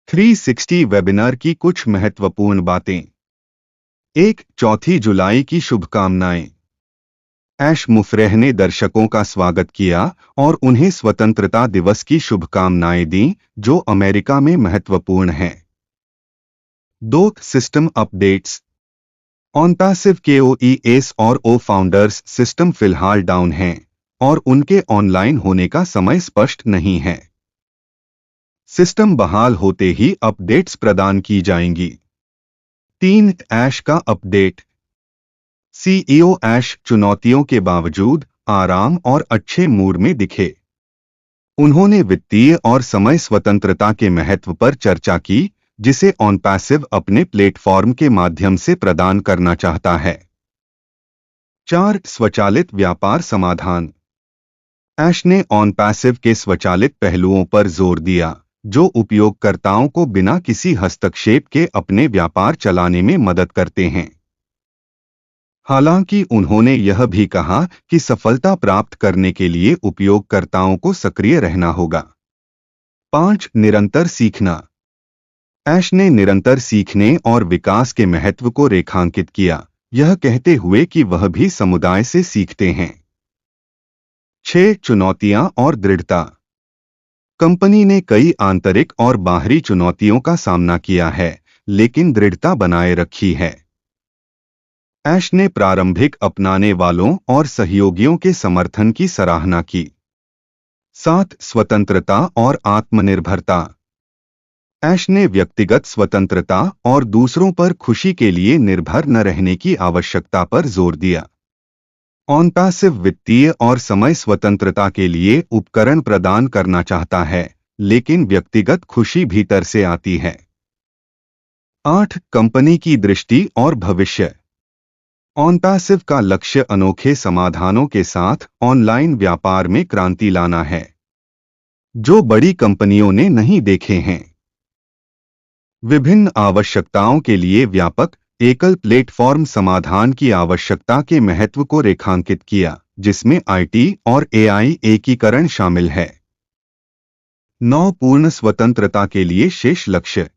360 webinar की कुछ महत्वपूर्ण बातें। 1. 4 जुलाई की शुभकामनाएं। ऐश मुफरेह ने दर्शकों का स्वागत किया और उन्हें स्वतंत्रता दिवस की शुभकामनाएं दीं, जो अमेरिका में महत्वपूर्ण हैं। 2. System updates. OnPassive KOES और O फाउंडर्स सिस्टम फिलहाल डाउन हैं और उनके ऑनलाइन होने का समय स्पष्ट नहीं है। सिस्टम बहाल होते ही अपडेट्स प्रदान की जाएंगी। 3. ऐश का अपडेट। CEO ऐश चुनौतियों के बावजूद आराम और अच्छे मूड में दिखे। उन्होंने वित्तीय और समय स्वतंत्रता के महत्व पर चर्चा की, जिसे OnPassive अपने प्लेटफॉर्म के माध्यम से प्रदान करना चाहता है। 4. स्वचालित व्यापार समाधान। ऐश ने OnPassive के स्वचालित पहलुओं पर जोर दिया, जो उपयोगकर्ताओं को बिना किसी हस्तक्षेप के अपने व्यापार चलाने में मदद करते हैं। हालांकि उन्होंने यह भी कहा कि सफलता प्राप्त करने के लिए उपयोगकर्ताओं को सक्रिय रहना होगा। 5. निरंतर सीखना। ऐश ने निरंतर सीखने और विकास के महत्व को रेखांकित किया, यह कहते हुए कि वह भी समुदाय से सीखते हैं। 6. चुनौतियां और दृढ़ता। कंपनी ने कई आंतरिक और बाहरी चुनौतियों का सामना किया है, लेकिन दृढ़ता बनाए रखी है। ऐश ने प्रारंभिक अपनाने वालों और सहयोगियों के समर्थन की सराहना की। 7. स्वतंत्रता और आत्मनिर्भरता। ऐश ने व्यक्तिगत स्वतंत्रता और दूसरों पर खुशी के लिए निर्भर न रहने की आवश्यकता पर जोर दिया। OnPassive वित्तीय और समय स्वतंत्रता के लिए उपकरण प्रदान करना चाहता है, लेकिन व्यक्तिगत खुशी भीतर से आती है। 8. कंपनी की दृष्टि और भविष्य। OnPassive का लक्ष्य अनोखे समाधानों के साथ ऑनलाइन व्यापार में क्रांति लाना है, जो बड़ी कंपनियों ने नहीं देखे हैं। विभिन्न आवश्यकताओं के लिए व्यापक एकल प्लेटफॉर्म समाधान की आवश्यकता के महत्व को रेखांकित किया, जिसमें IT और AI एकीकरण शामिल है। 9. पूर्ण स्वतंत्रता के लिए शेष लक्ष्य।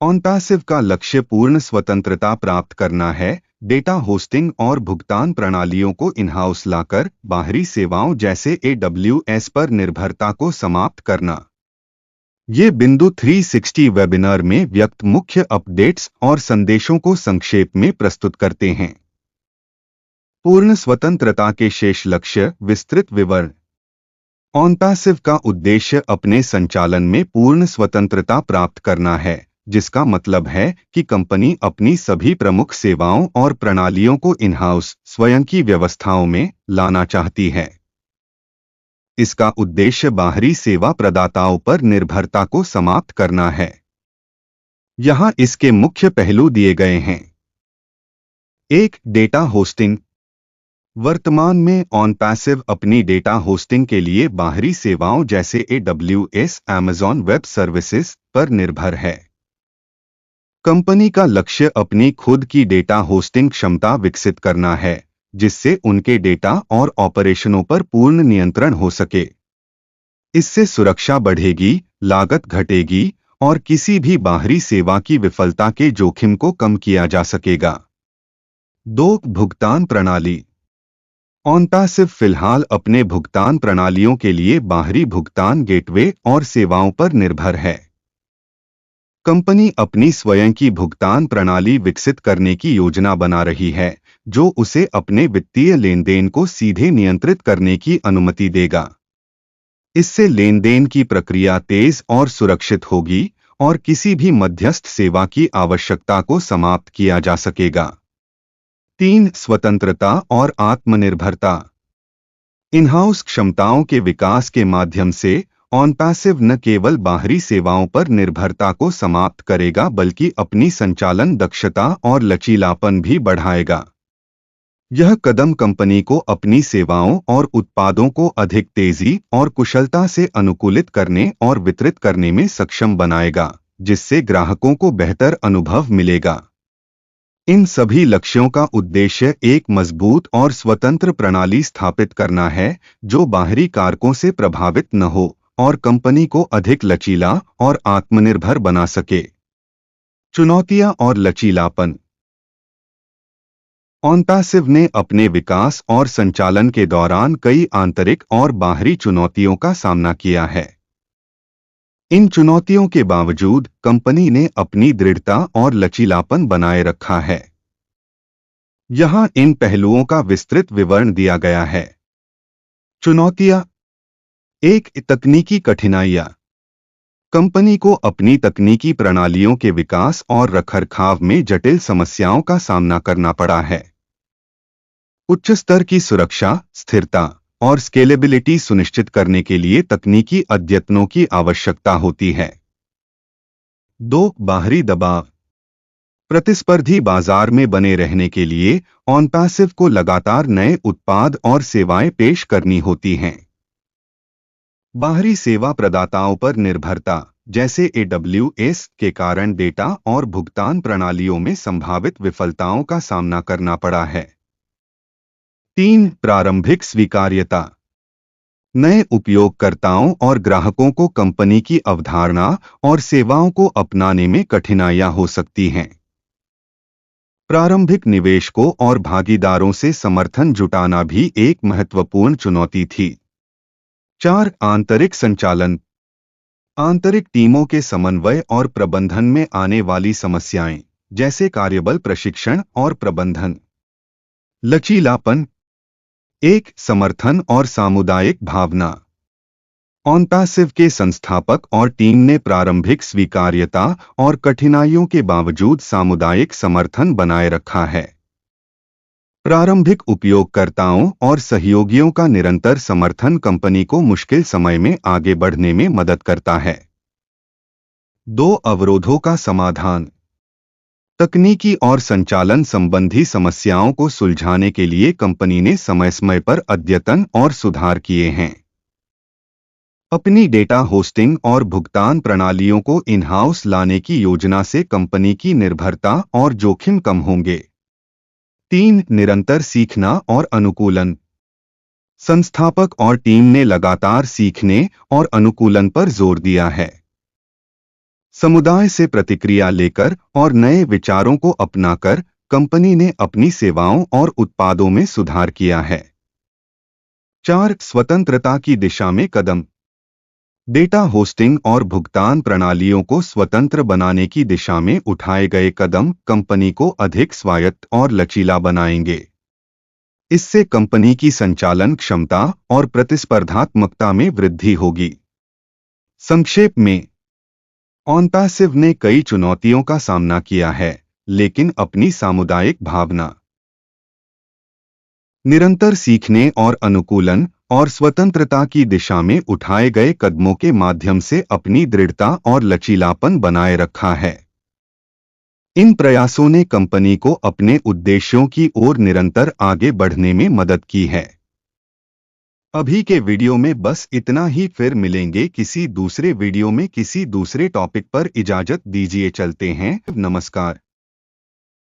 OnPassive का लक्ष्य पूर्ण स्वतंत्रता प्राप्त करना है, डेटा होस्टिंग और भुगतान प्रणालियों को इन-हाउस लाकर बाहरी सेवाओं जैसे AWS पर निर्भरता को समाप्त करना। ये बिंदु 360 वेबिनार में व्यक्त मुख्य अपडेट्स और संदेशों को संक्षेप में प्रस्तुत करते हैं। पूर्ण स्वतंत्रता के शेष लक्ष्य विस्तृत विवरण। OnPassive का उद्देश्य अपने संचालन में पूर्ण स्वतंत्रता प्राप्त करना है, जिसका मतलब है कि कंपनी अपनी सभी प्रमुख सेवाओं और प्रणालियों को इन-हाउस स्वयं की व्यवस्थाओं में लाना चाहती है। इसका उद्देश्य बाहरी सेवा प्रदाताओं पर निर्भरता को समाप्त करना है। यहां इसके मुख्य पहलू दिए गए हैं। 1. Data hosting. वर्तमान में OnPassive अपनी डेटा होस्टिंग के लिए बाहरी सेवाओं जैसे AWS, Amazon वेब सर्विसेज पर निर्भर है। कंपनी का लक्ष्य अपनी खुद की डेटा होस्टिंग क्षमता विकसित करना है, जिससे उनके डेटा और ऑपरेशनों पर पूर्ण नियंत्रण हो सके। इससे सुरक्षा बढ़ेगी, लागत घटेगी और किसी भी बाहरी सेवा की विफलता के जोखिम को कम किया जा सकेगा। 2. भुगतान प्रणाली। OnPassive फिलहाल अपने भुगतान प्रणालियों के लिए बाहरी भुगतान गेटवे और सेवाओं पर निर्भर है। कंपनी अपनी स्वयं की भुगतान प्रणाली विकसित करने की योजना बना रही है, जो उसे अपने वित्तीय लेनदेन को सीधे नियंत्रित करने की अनुमति देगा। इससे लेनदेन की प्रक्रिया तेज और सुरक्षित होगी और किसी भी मध्यस्थ सेवा की आवश्यकता को समाप्त किया जा सकेगा। 3. स्वतंत्रता और आत्मनिर्भरता। इन-हाउस क्षमताओं के विकास के माध्यम से OnPassive न केवल बाहरी सेवाओं पर निर्भरता को समाप्त करेगा, बल्कि अपनी संचालन दक्षता और लचीलापन भी बढ़ाएगा। यह कदम कंपनी को अपनी सेवाओं और उत्पादों को अधिक तेजी और कुशलता से अनुकूलित करने और वितरित करने में सक्षम बनाएगा, जिससे ग्राहकों को बेहतर अनुभव मिलेगा। इन सभी लक्ष्यों का उद्देश्य एक मजबूत और स्वतंत्र प्रणाली स्थापित करना है, जो बाहरी कारकों से प्रभावित न हो और कंपनी को अधिक लचीला और आत्मनिर्भर बना सके। चुनौतियां और लचीलापन। OnPassive ने अपने विकास और संचालन के दौरान कई आंतरिक और बाहरी चुनौतियों का सामना किया है। इन चुनौतियों के बावजूद कंपनी ने अपनी दृढ़ता और लचीलापन बनाए रखा है। यहाँ इन पहलुओं का विस्तृत विवरण दिया गया है। चुनौतियां। 1. तकनीकी कठिनाइयां। कंपनी को अपनी तकनीकी प्रणालियों के विकास और रखरखाव में जटिल समस्याओं का सामना करना पड़ा है। उच्च स्तर की सुरक्षा, स्थिरता और स्केलेबिलिटी सुनिश्चित करने के लिए तकनीकी अद्यतनों की आवश्यकता होती है। 2. बाहरी दबाव। प्रतिस्पर्धी बाजार में बने रहने के लिए OnPassive को लगातार नए उत्पाद और सेवाएं पेश करनी होती हैं। बाहरी सेवा प्रदाताओं पर निर्भरता, जैसे AWS, के कारण डेटा और भुगतान प्रणालियों में संभावित विफलताओं का सामना करना पड़ा है। 3. प्रारंभिक स्वीकार्यता। नए उपयोगकर्ताओं और ग्राहकों को कंपनी की अवधारणा और सेवाओं को अपनाने में कठिनाइयां हो सकती हैं। प्रारंभिक निवेशकों और भागीदारों से समर्थन जुटाना भी एक महत्वपूर्ण चुनौती थी। 4. आंतरिक संचालन। आंतरिक टीमों के समन्वय और प्रबंधन में आने वाली समस्याएं, जैसे कार्यबल प्रशिक्षण और प्रबंधन। लचीलापन। 1. समर्थन और सामुदायिक भावना। OnPassive के संस्थापक और टीम ने प्रारंभिक स्वीकार्यता और कठिनाइयों के बावजूद सामुदायिक समर्थन बनाए रखा है। प्रारंभिक उपयोगकर्ताओं और सहयोगियों का निरंतर समर्थन कंपनी को मुश्किल समय में आगे बढ़ने में मदद करता है। 2. अवरोधों का समाधान। तकनीकी और संचालन संबंधी समस्याओं को सुलझाने के लिए कंपनी ने समय समय पर अद्यतन और सुधार किए हैं। अपनी डेटा होस्टिंग और भुगतान प्रणालियों को इन हाउस लाने की योजना से कंपनी की निर्भरता और जोखिम कम होंगे। 3. निरंतर सीखना और अनुकूलन। संस्थापक और टीम ने लगातार सीखने और अनुकूलन पर जोर दिया है। समुदाय से प्रतिक्रिया लेकर और नए विचारों को अपनाकर कंपनी ने अपनी सेवाओं और उत्पादों में सुधार किया है। 4. स्वतंत्रता की दिशा में कदम। डेटा होस्टिंग और भुगतान प्रणालियों को स्वतंत्र बनाने की दिशा में उठाए गए कदम कंपनी को अधिक स्वायत्त और लचीला बनाएंगे। इससे कंपनी की संचालन क्षमता और प्रतिस्पर्धात्मकता में वृद्धि होगी। संक्षेप में, OnPassive ने कई चुनौतियों का सामना किया है, लेकिन अपनी सामुदायिक भावना, निरंतर सीखने और अनुकूलन और स्वतंत्रता की दिशा में उठाए गए कदमों के माध्यम से अपनी दृढ़ता और लचीलापन बनाए रखा है। इन प्रयासों ने कंपनी को अपने उद्देश्यों की ओर निरंतर आगे बढ़ने में मदद की है। अभी के वीडियो में बस इतना ही, फिर मिलेंगे किसी दूसरे वीडियो में किसी दूसरे टॉपिक पर। इजाजत दीजिए, चलते हैं, नमस्कार।